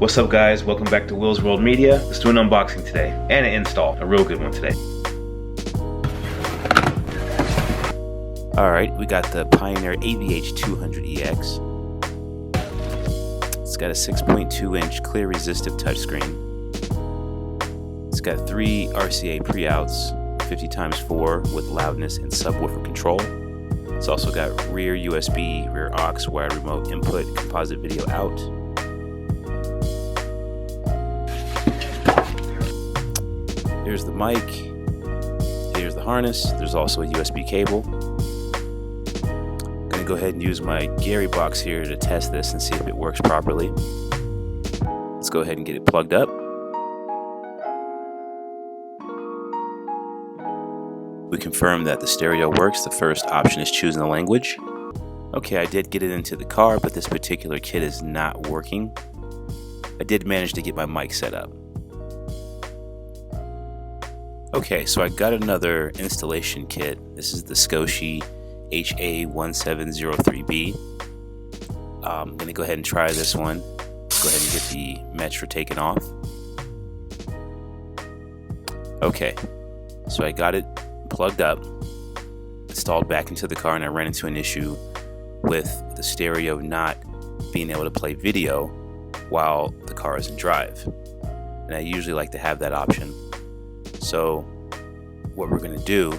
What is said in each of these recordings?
What's up guys, welcome back to Will's World Media. Let's do an unboxing today and an install, a real good one today. Alright, we got the Pioneer AVH-200EX. It's got a 6.2 inch clear resistive touchscreen. It's got 3 RCA pre-outs, 50x4 with loudness and subwoofer control. It's also got rear USB, rear aux, wired remote input, composite video out. Here's the mic, here's the harness, there's also a USB cable. I'm gonna go ahead and use my Gary box here to test this and see if it works properly. Let's go ahead and get it plugged up. We confirm that the stereo works. The first option is choosing the language. Okay, I did get it into the car, but this particular kit is not working. I did manage to get my mic set up. Okay, so I got another installation kit. This is the Scosche HA1703B. I'm going to go ahead and try this one. Go ahead and get the Metra taken off. Okay, so I got it plugged up, installed back into the car, and I ran into an issue with the stereo not being able to play video while the car is in drive. And I usually like to have that option. So what we're going to do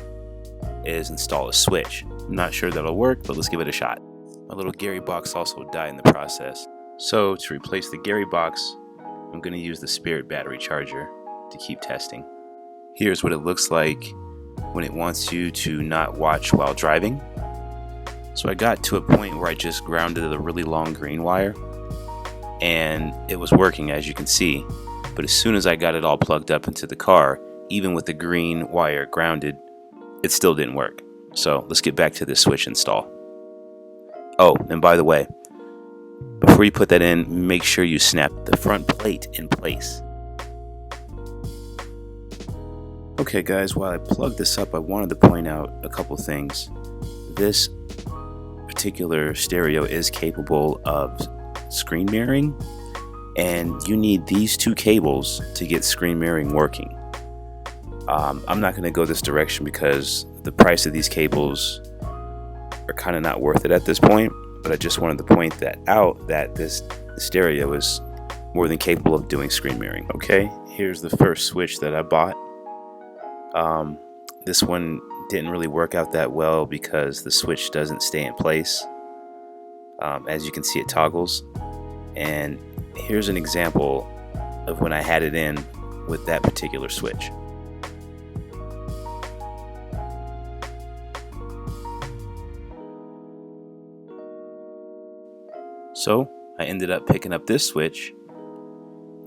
is install a switch. I'm not sure that'll work, but let's give it a shot. My little Gary box also died in the process. So to replace the Gary box, I'm going to use the Spirit battery charger to keep testing. Here's what it looks like when it wants you to not watch while driving. So I got to a point where I just grounded a really long green wire and it was working, as you can see. But as soon as I got it all plugged up into the car, even with the green wire grounded, it still didn't work. So let's get back to this switch install. Oh, and by the way, before you put that in, make sure you snap the front plate in place. Okay guys, while I plug this up, I wanted to point out a couple things. This particular stereo is capable of screen mirroring, and you need these 2 cables to get screen mirroring working. I'm not going to go this direction because the price of these cables are kind of not worth it at this point, but I just wanted to point that out, that this stereo is more than capable of doing screen mirroring. Okay, here's the first switch that I bought. This one didn't really work out that well because the switch doesn't stay in place. As you can see, it toggles. And here's an example of when I had it in with that particular switch. So I ended up picking up this switch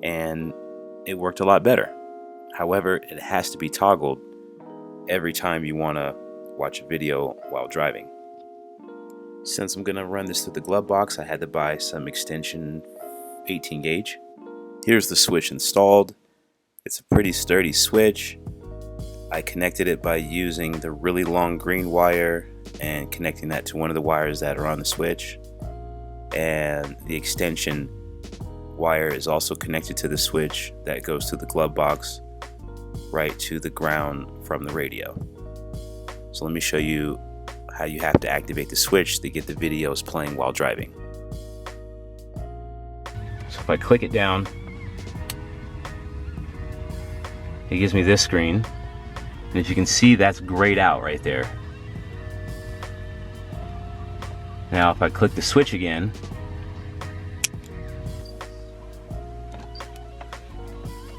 and it worked a lot better. However, it has to be toggled every time you want to watch a video while driving. Since I'm going to run this through the glove box, I had to buy some extension 18 gauge. Here's the switch installed. It's a pretty sturdy switch. I connected it by using the really long green wire and connecting that to one of the wires that are on the switch. And the extension wire is also connected to the switch that goes to the glove box right to the ground from the radio. So let me show you how you have to activate the switch to get the videos playing while driving. So if I click it down, it gives me this screen, and if you can see, that's grayed out right there. Now if I click the switch again,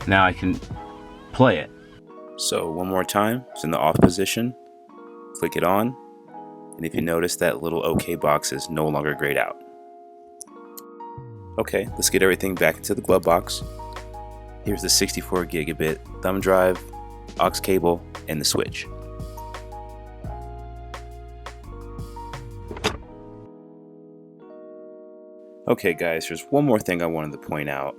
now I can play it. So one more time, it's in the off position, click it on, and if you notice, that little OK box is no longer grayed out. Okay, let's get everything back into the glove box. Here's the 64 gigabit thumb drive, aux cable, and the switch. Okay guys, there's one more thing I wanted to point out.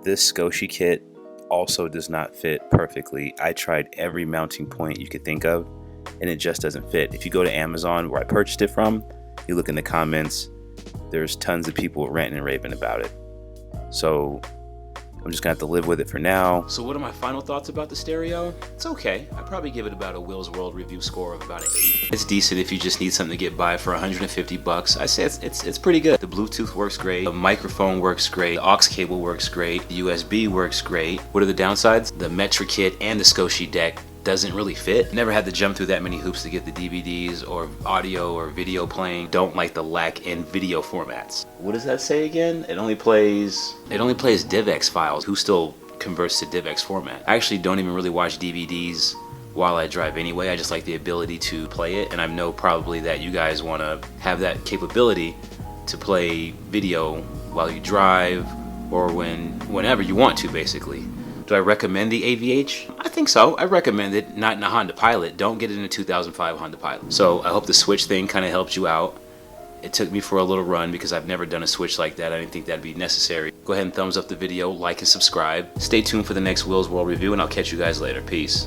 This Scosche kit also does not fit perfectly. I tried every mounting point you could think of, and it just doesn't fit. If you go to Amazon, where I purchased it from, you look in the comments, there's tons of people ranting and raving about it. So I'm just gonna have to live with it for now. So what are my final thoughts about the stereo? It's okay. I'd probably give it about a Will's World review score of about an 8. It's decent if you just need something to get by for 150 bucks. I say it's pretty good. The Bluetooth works great. The microphone works great. The aux cable works great. The USB works great. What are the downsides? The Metra kit and the Scosche deck doesn't really fit. Never had to jump through that many hoops to get the DVDs or audio or video playing. Don't like the LAKEY and video formats. What does that say again? It only plays DivX files. Who still converts to DivX format? I actually don't even really watch DVDs while I drive anyway. I just like the ability to play it, and I know probably that you guys want to have that capability to play video while you drive or whenever you want to, basically. Do I recommend the AVH? I think so. I recommend it, not in a Honda Pilot. Don't get it in a 2005 Honda Pilot. So I hope the switch thing kind of helped you out. It took me for a little run because I've never done a switch like that. I didn't think that'd be necessary. Go ahead and thumbs up the video, like and subscribe. Stay tuned for the next Will's World review, and I'll catch you guys later. Peace.